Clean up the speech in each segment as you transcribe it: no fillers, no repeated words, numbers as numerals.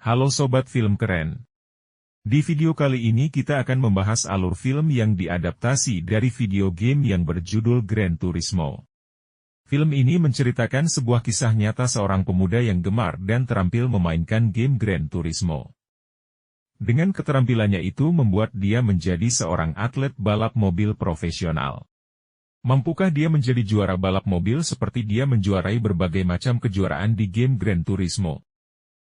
Halo Sobat Film Keren. Di video kali ini kita akan membahas alur film yang diadaptasi dari video game yang berjudul Gran Turismo. Film ini menceritakan sebuah kisah nyata seorang pemuda yang gemar dan terampil memainkan game Gran Turismo. Dengan keterampilannya itu membuat dia menjadi seorang atlet balap mobil profesional. Mampukah dia menjadi juara balap mobil seperti dia menjuarai berbagai macam kejuaraan di game Gran Turismo?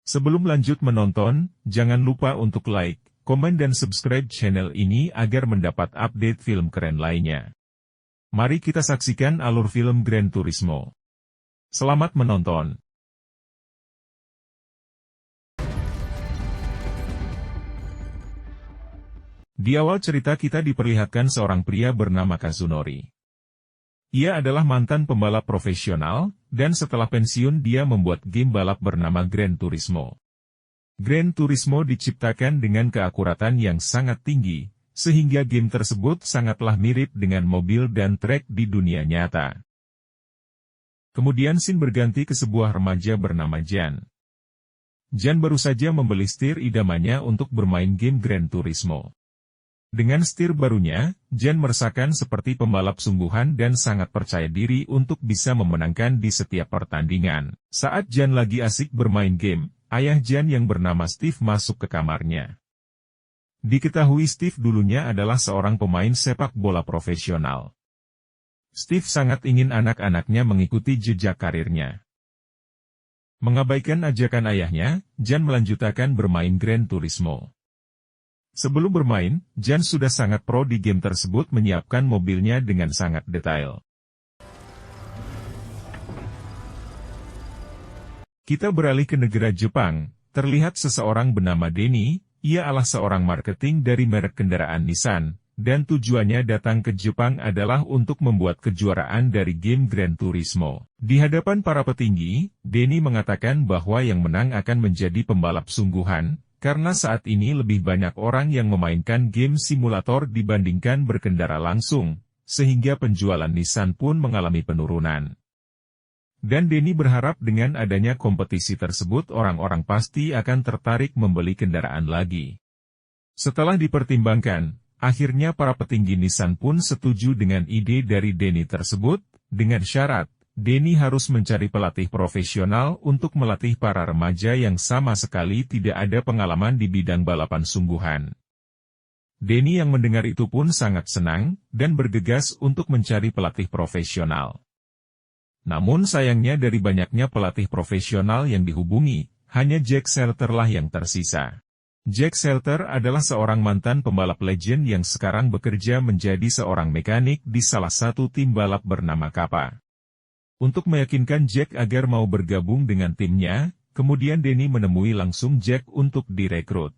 Sebelum lanjut menonton, jangan lupa untuk like, komen dan subscribe channel ini agar mendapat update film keren lainnya. Mari kita saksikan alur film Gran Turismo. Selamat menonton. Di awal cerita kita diperlihatkan seorang pria bernama Kazunori. Ia adalah mantan pembalap profesional, dan setelah pensiun dia membuat game balap bernama Gran Turismo. Gran Turismo diciptakan dengan keakuratan yang sangat tinggi, sehingga game tersebut sangatlah mirip dengan mobil dan trek di dunia nyata. Kemudian scene berganti ke sebuah remaja bernama Jan. Jan baru saja membeli setir idamannya untuk bermain game Gran Turismo. Dengan setir barunya, Jan merasakan seperti pembalap sungguhan dan sangat percaya diri untuk bisa memenangkan di setiap pertandingan. Saat Jan lagi asik bermain game, ayah Jan yang bernama Steve masuk ke kamarnya. Diketahui Steve dulunya adalah seorang pemain sepak bola profesional. Steve sangat ingin anak-anaknya mengikuti jejak karirnya. Mengabaikan ajakan ayahnya, Jan melanjutkan bermain Gran Turismo. Sebelum bermain, Jan sudah sangat pro di game tersebut menyiapkan mobilnya dengan sangat detail. Kita beralih ke negara Jepang, terlihat seseorang bernama Denny, ia adalah seorang marketing dari merek kendaraan Nissan, dan tujuannya datang ke Jepang adalah untuk membuat kejuaraan dari game Gran Turismo. Di hadapan para petinggi, Denny mengatakan bahwa yang menang akan menjadi pembalap sungguhan, karena saat ini lebih banyak orang yang memainkan game simulator dibandingkan berkendara langsung, sehingga penjualan Nissan pun mengalami penurunan. Dan Denny berharap dengan adanya kompetisi tersebut orang-orang pasti akan tertarik membeli kendaraan lagi. Setelah dipertimbangkan, akhirnya para petinggi Nissan pun setuju dengan ide dari Denny tersebut, dengan syarat, Denny harus mencari pelatih profesional untuk melatih para remaja yang sama sekali tidak ada pengalaman di bidang balapan sungguhan. Denny yang mendengar itu pun sangat senang, dan bergegas untuk mencari pelatih profesional. Namun sayangnya dari banyaknya pelatih profesional yang dihubungi, hanya Jack Shelter lah yang tersisa. Jack Shelter adalah seorang mantan pembalap legend yang sekarang bekerja menjadi seorang mekanik di salah satu tim balap bernama Kappa. Untuk meyakinkan Jack agar mau bergabung dengan timnya, kemudian Denny menemui langsung Jack untuk direkrut.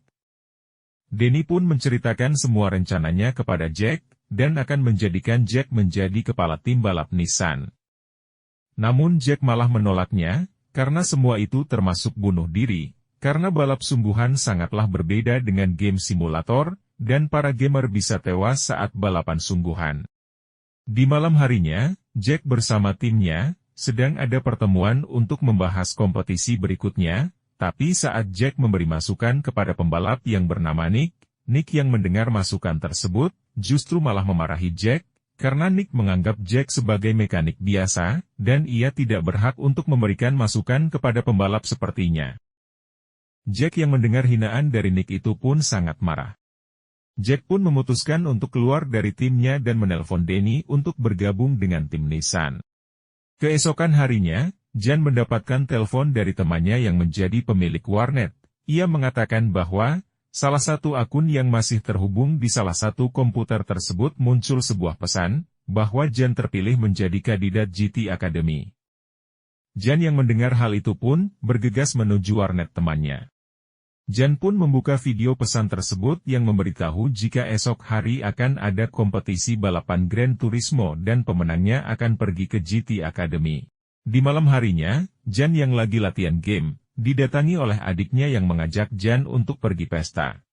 Denny pun menceritakan semua rencananya kepada Jack, dan akan menjadikan Jack menjadi kepala tim balap Nissan. Namun Jack malah menolaknya, karena semua itu termasuk bunuh diri, karena balap sungguhan sangatlah berbeda dengan game simulator, dan para gamer bisa tewas saat balapan sungguhan. Di malam harinya, Jack bersama timnya, sedang ada pertemuan untuk membahas kompetisi berikutnya, tapi saat Jack memberi masukan kepada pembalap yang bernama Nick, Nick yang mendengar masukan tersebut, justru malah memarahi Jack, karena Nick menganggap Jack sebagai mekanik biasa, dan ia tidak berhak untuk memberikan masukan kepada pembalap sepertinya. Jack yang mendengar hinaan dari Nick itu pun sangat marah. Jack pun memutuskan untuk keluar dari timnya dan menelpon Denny untuk bergabung dengan tim Nissan. Keesokan harinya, Jan mendapatkan telepon dari temannya yang menjadi pemilik warnet. Ia mengatakan bahwa, salah satu akun yang masih terhubung di salah satu komputer tersebut muncul sebuah pesan, bahwa Jan terpilih menjadi kandidat GT Academy. Jan yang mendengar hal itu pun, bergegas menuju warnet temannya. Jan pun membuka video pesan tersebut yang memberitahu jika esok hari akan ada kompetisi balapan Gran Turismo dan pemenangnya akan pergi ke GT Academy. Di malam harinya, Jan yang lagi latihan game, didatangi oleh adiknya yang mengajak Jan untuk pergi pesta.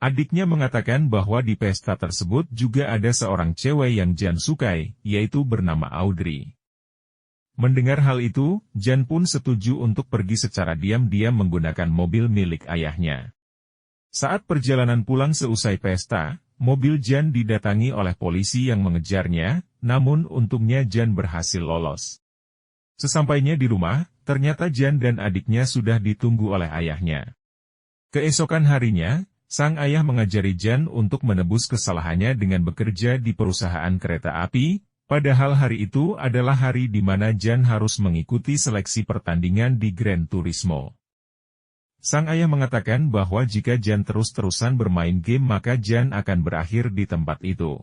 Adiknya mengatakan bahwa di pesta tersebut juga ada seorang cewek yang Jan sukai, yaitu bernama Audrey. Mendengar hal itu, Jan pun setuju untuk pergi secara diam-diam menggunakan mobil milik ayahnya. Saat perjalanan pulang seusai pesta, mobil Jan didatangi oleh polisi yang mengejarnya, namun untungnya Jan berhasil lolos. Sesampainya di rumah, ternyata Jan dan adiknya sudah ditunggu oleh ayahnya. Keesokan harinya, sang ayah mengajari Jan untuk menebus kesalahannya dengan bekerja di perusahaan kereta api, padahal hari itu adalah hari di mana Jan harus mengikuti seleksi pertandingan di Gran Turismo. Sang ayah mengatakan bahwa jika Jan terus-terusan bermain game maka Jan akan berakhir di tempat itu.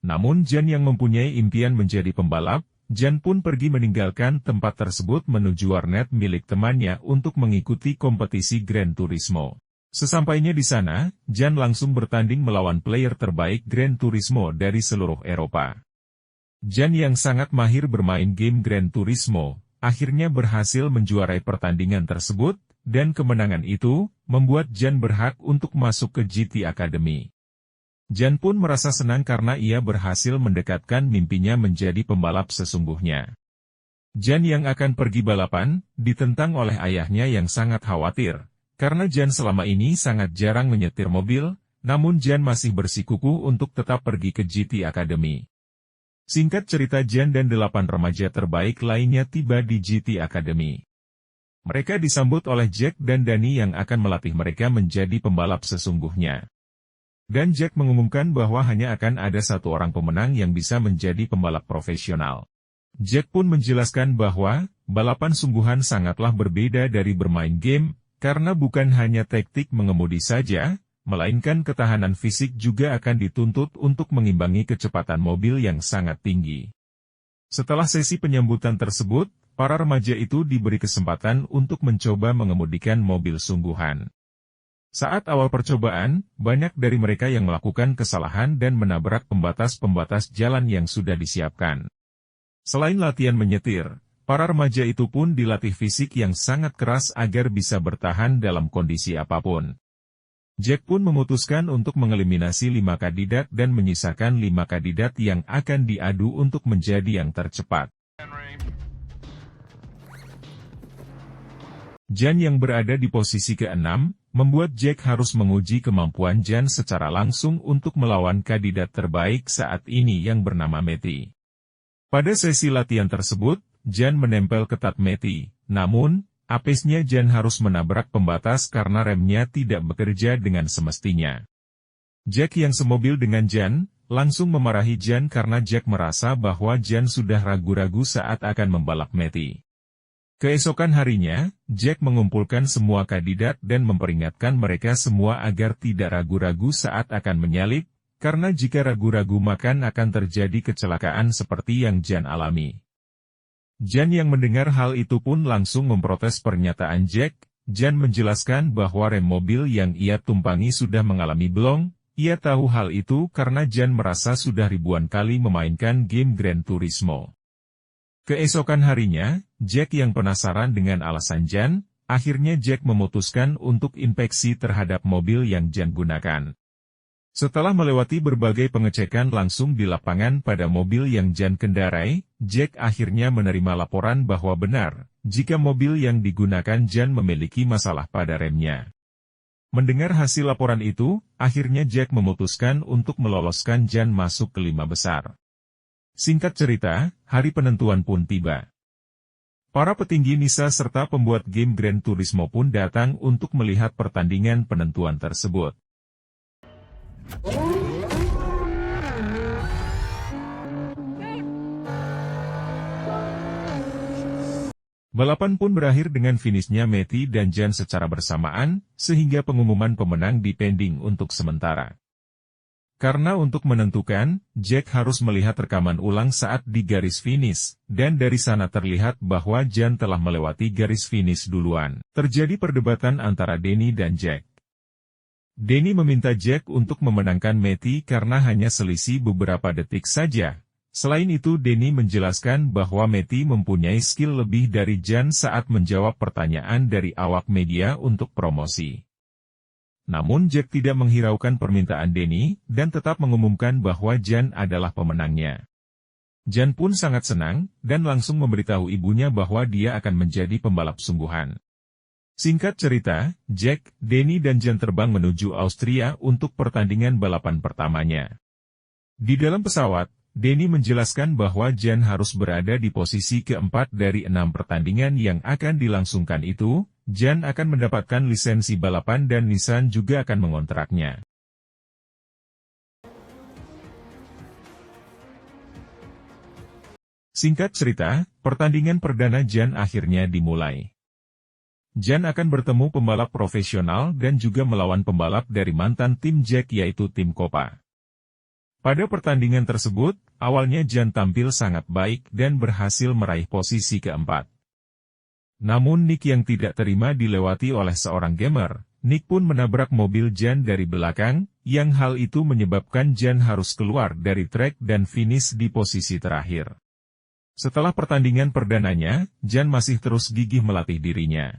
Namun Jan yang mempunyai impian menjadi pembalap, Jan pun pergi meninggalkan tempat tersebut menuju warnet milik temannya untuk mengikuti kompetisi Gran Turismo. Sesampainya di sana, Jan langsung bertanding melawan player terbaik Gran Turismo dari seluruh Eropa. Jan yang sangat mahir bermain game Gran Turismo, akhirnya berhasil menjuarai pertandingan tersebut, dan kemenangan itu, membuat Jan berhak untuk masuk ke GT Academy. Jan pun merasa senang karena ia berhasil mendekatkan mimpinya menjadi pembalap sesungguhnya. Jan yang akan pergi balapan, ditentang oleh ayahnya yang sangat khawatir, karena Jan selama ini sangat jarang menyetir mobil, namun Jan masih bersikukuh untuk tetap pergi ke GT Academy. Singkat cerita Jan dan 8 remaja terbaik lainnya tiba di GT Academy. Mereka disambut oleh Jack dan Danny yang akan melatih mereka menjadi pembalap sesungguhnya. Dan Jack mengumumkan bahwa hanya akan ada satu orang pemenang yang bisa menjadi pembalap profesional. Jack pun menjelaskan bahwa, balapan sungguhan sangatlah berbeda dari bermain game, karena bukan hanya taktik mengemudi saja, melainkan ketahanan fisik juga akan dituntut untuk mengimbangi kecepatan mobil yang sangat tinggi. Setelah sesi penyambutan tersebut, para remaja itu diberi kesempatan untuk mencoba mengemudikan mobil sungguhan. Saat awal percobaan, banyak dari mereka yang melakukan kesalahan dan menabrak pembatas-pembatas jalan yang sudah disiapkan. Selain latihan menyetir, para remaja itu pun dilatih fisik yang sangat keras agar bisa bertahan dalam kondisi apapun. Jack pun memutuskan untuk mengeliminasi 5 kandidat dan menyisakan 5 kandidat yang akan diadu untuk menjadi yang tercepat. Jan yang berada di posisi ke-6, membuat Jack harus menguji kemampuan Jan secara langsung untuk melawan kandidat terbaik saat ini yang bernama Matty. Pada sesi latihan tersebut, Jan menempel ketat Matty, namun, apesnya Jan harus menabrak pembatas karena remnya tidak bekerja dengan semestinya. Jack yang semobil dengan Jan, langsung memarahi Jan karena Jack merasa bahwa Jan sudah ragu-ragu saat akan membalap Matty. Keesokan harinya, Jack mengumpulkan semua kandidat dan memperingatkan mereka semua agar tidak ragu-ragu saat akan menyalip, karena jika ragu-ragu maka akan terjadi kecelakaan seperti yang Jan alami. Jan yang mendengar hal itu pun langsung memprotes pernyataan Jack. Jan menjelaskan bahwa rem mobil yang ia tumpangi sudah mengalami blong. Ia tahu hal itu karena Jan merasa sudah ribuan kali memainkan game Gran Turismo. Keesokan harinya, Jack yang penasaran dengan alasan Jan, akhirnya Jack memutuskan untuk inspeksi terhadap mobil yang Jan gunakan. Setelah melewati berbagai pengecekan langsung di lapangan pada mobil yang Jan kendarai, Jack akhirnya menerima laporan bahwa benar, jika mobil yang digunakan Jan memiliki masalah pada remnya. Mendengar hasil laporan itu, akhirnya Jack memutuskan untuk meloloskan Jan masuk ke 5 besar. Singkat cerita, hari penentuan pun tiba. Para petinggi NISA serta pembuat game Gran Turismo pun datang untuk melihat pertandingan penentuan tersebut. Balapan pun berakhir dengan finishnya Matty dan Jan secara bersamaan, sehingga pengumuman pemenang dipending untuk sementara. Karena untuk menentukan, Jack harus melihat rekaman ulang saat di garis finish, dan dari sana terlihat bahwa Jan telah melewati garis finish duluan. Terjadi perdebatan antara Danny dan Jack. Danny meminta Jack untuk memenangkan Matty karena hanya selisih beberapa detik saja. Selain itu Danny menjelaskan bahwa Matty mempunyai skill lebih dari Jan saat menjawab pertanyaan dari awak media untuk promosi. Namun Jack tidak menghiraukan permintaan Danny, dan tetap mengumumkan bahwa Jan adalah pemenangnya. Jan pun sangat senang, dan langsung memberitahu ibunya bahwa dia akan menjadi pembalap sungguhan. Singkat cerita, Jack, Denny dan Jan terbang menuju Austria untuk pertandingan balapan pertamanya. Di dalam pesawat, Denny menjelaskan bahwa Jan harus berada di posisi keempat dari 6 pertandingan yang akan dilangsungkan itu. Jan akan mendapatkan lisensi balapan dan Nissan juga akan mengontraknya. Singkat cerita, pertandingan perdana Jan akhirnya dimulai. Jan akan bertemu pembalap profesional dan juga melawan pembalap dari mantan tim Jack yaitu tim Coppa. Pada pertandingan tersebut, awalnya Jan tampil sangat baik dan berhasil meraih posisi keempat. Namun Nick yang tidak terima dilewati oleh seorang gamer. Nick pun menabrak mobil Jan dari belakang, yang hal itu menyebabkan Jan harus keluar dari trek dan finish di posisi terakhir. Setelah pertandingan perdananya, Jan masih terus gigih melatih dirinya.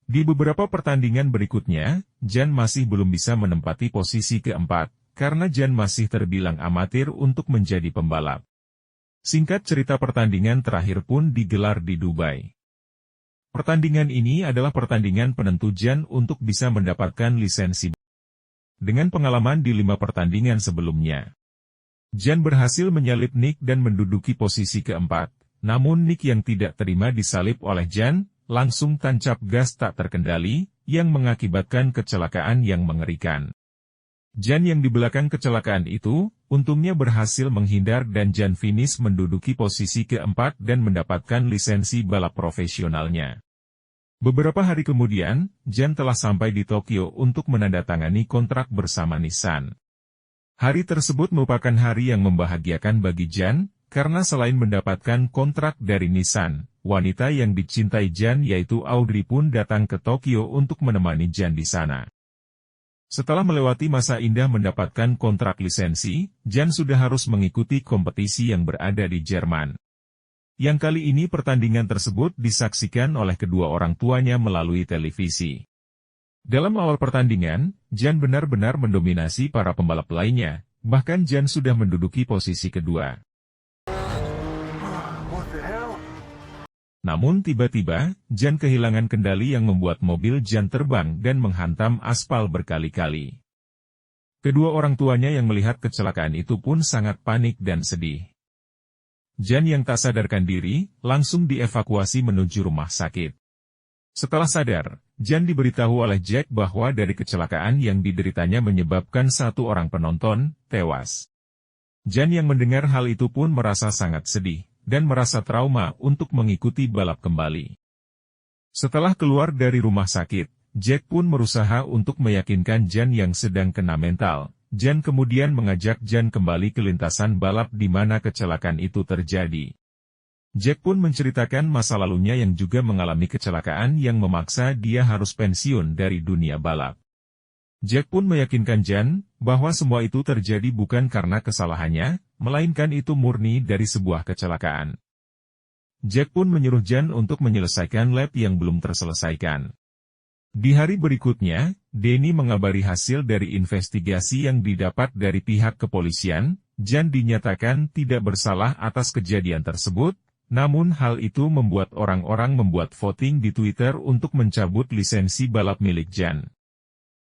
Di beberapa pertandingan berikutnya, Jan masih belum bisa menempati posisi keempat, karena Jan masih terbilang amatir untuk menjadi pembalap. Singkat cerita pertandingan terakhir pun digelar di Dubai. Pertandingan ini adalah pertandingan penentu Jan untuk bisa mendapatkan lisensi. Dengan pengalaman di 5 pertandingan sebelumnya, Jan berhasil menyalip Nick dan menduduki posisi keempat, namun Nick yang tidak terima disalip oleh Jan, langsung tancap gas tak terkendali, yang mengakibatkan kecelakaan yang mengerikan. Jan yang di belakang kecelakaan itu, untungnya berhasil menghindar dan Jan finish menduduki posisi keempat dan mendapatkan lisensi balap profesionalnya. Beberapa hari kemudian, Jan telah sampai di Tokyo untuk menandatangani kontrak bersama Nissan. Hari tersebut merupakan hari yang membahagiakan bagi Jan, karena selain mendapatkan kontrak dari Nissan, wanita yang dicintai Jan yaitu Audrey pun datang ke Tokyo untuk menemani Jan di sana. Setelah melewati masa indah mendapatkan kontrak lisensi, Jan sudah harus mengikuti kompetisi yang berada di Jerman. Yang kali ini pertandingan tersebut disaksikan oleh kedua orang tuanya melalui televisi. Dalam awal pertandingan, Jan benar-benar mendominasi para pembalap lainnya, bahkan Jan sudah menduduki posisi kedua. Namun tiba-tiba, Jan kehilangan kendali yang membuat mobil Jan terbang dan menghantam aspal berkali-kali. Kedua orang tuanya yang melihat kecelakaan itu pun sangat panik dan sedih. Jan yang tak sadarkan diri, langsung dievakuasi menuju rumah sakit. Setelah sadar, Jan diberitahu oleh Jack bahwa dari kecelakaan yang dideritanya menyebabkan 1 orang penonton tewas. Jan yang mendengar hal itu pun merasa sangat sedih, dan merasa trauma untuk mengikuti balap kembali. Setelah keluar dari rumah sakit, Jack pun berusaha untuk meyakinkan Jan yang sedang kena mental. Jan kemudian mengajak Jan kembali ke lintasan balap di mana kecelakaan itu terjadi. Jack pun menceritakan masa lalunya yang juga mengalami kecelakaan yang memaksa dia harus pensiun dari dunia balap. Jack pun meyakinkan Jan bahwa semua itu terjadi bukan karena kesalahannya, melainkan itu murni dari sebuah kecelakaan. Jack pun menyuruh Jan untuk menyelesaikan lap yang belum terselesaikan. Di hari berikutnya, Denny mengabari hasil dari investigasi yang didapat dari pihak kepolisian. Jan dinyatakan tidak bersalah atas kejadian tersebut. Namun hal itu membuat orang-orang membuat voting di Twitter untuk mencabut lisensi balap milik Jan.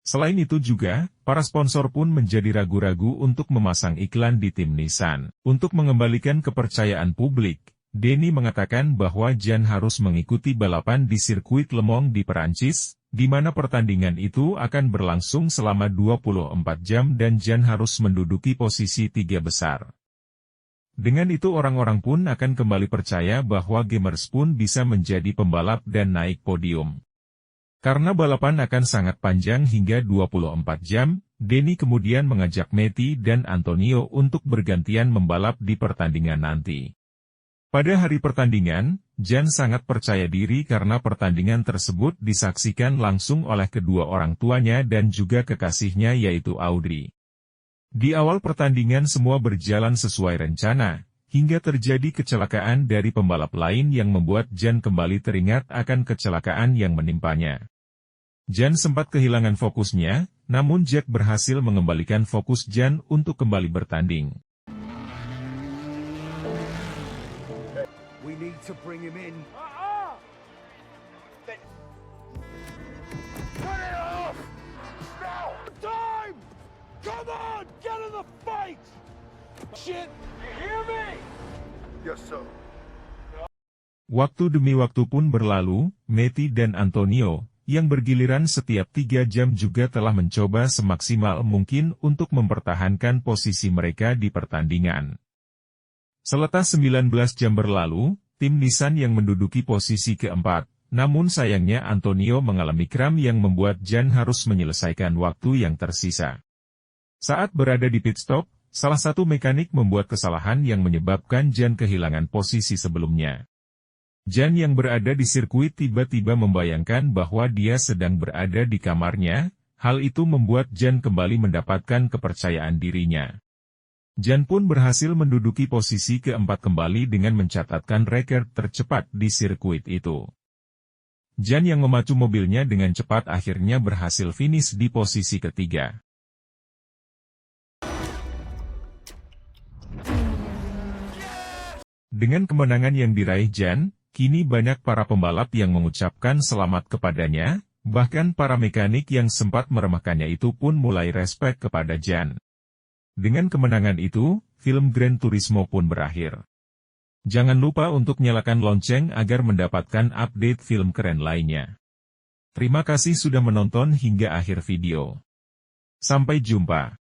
Selain itu juga, para sponsor pun menjadi ragu-ragu untuk memasang iklan di tim Nissan. Untuk mengembalikan kepercayaan publik, Denny mengatakan bahwa Jan harus mengikuti balapan di sirkuit Le Mans di Perancis, di mana pertandingan itu akan berlangsung selama 24 jam dan Jan harus menduduki posisi 3 besar. Dengan itu orang-orang pun akan kembali percaya bahwa gamers pun bisa menjadi pembalap dan naik podium. Karena balapan akan sangat panjang hingga 24 jam, Denny kemudian mengajak Matty dan Antonio untuk bergantian membalap di pertandingan nanti. Pada hari pertandingan, Jan sangat percaya diri karena pertandingan tersebut disaksikan langsung oleh kedua orang tuanya dan juga kekasihnya yaitu Audrey. Di awal pertandingan semua berjalan sesuai rencana, hingga terjadi kecelakaan dari pembalap lain yang membuat Jan kembali teringat akan kecelakaan yang menimpanya. Jan sempat kehilangan fokusnya, namun Jack berhasil mengembalikan fokus Jan untuk kembali bertanding. to bring him in. Then... Cut it off! Now! Time! Come on! Get in the fight! Shit! You hear me? Yes, sir. Waktu demi waktu pun berlalu, Matty dan Antonio, yang bergiliran setiap 3 jam juga telah mencoba semaksimal mungkin untuk mempertahankan posisi mereka di pertandingan. Seletas 19 jam berlalu, tim Nissan yang menduduki posisi keempat, namun sayangnya Antonio mengalami kram yang membuat Jan harus menyelesaikan waktu yang tersisa. Saat berada di pit stop, salah satu mekanik membuat kesalahan yang menyebabkan Jan kehilangan posisi sebelumnya. Jan yang berada di sirkuit tiba-tiba membayangkan bahwa dia sedang berada di kamarnya, hal itu membuat Jan kembali mendapatkan kepercayaan dirinya. Jan pun berhasil menduduki posisi keempat kembali dengan mencatatkan rekor tercepat di sirkuit itu. Jan yang memacu mobilnya dengan cepat akhirnya berhasil finish di posisi ketiga. Dengan kemenangan yang diraih Jan, kini banyak para pembalap yang mengucapkan selamat kepadanya, bahkan para mekanik yang sempat meremehkannya itu pun mulai respek kepada Jan. Dengan kemenangan itu, film Gran Turismo pun berakhir. Jangan lupa untuk nyalakan lonceng agar mendapatkan update film keren lainnya. Terima kasih sudah menonton hingga akhir video. Sampai jumpa.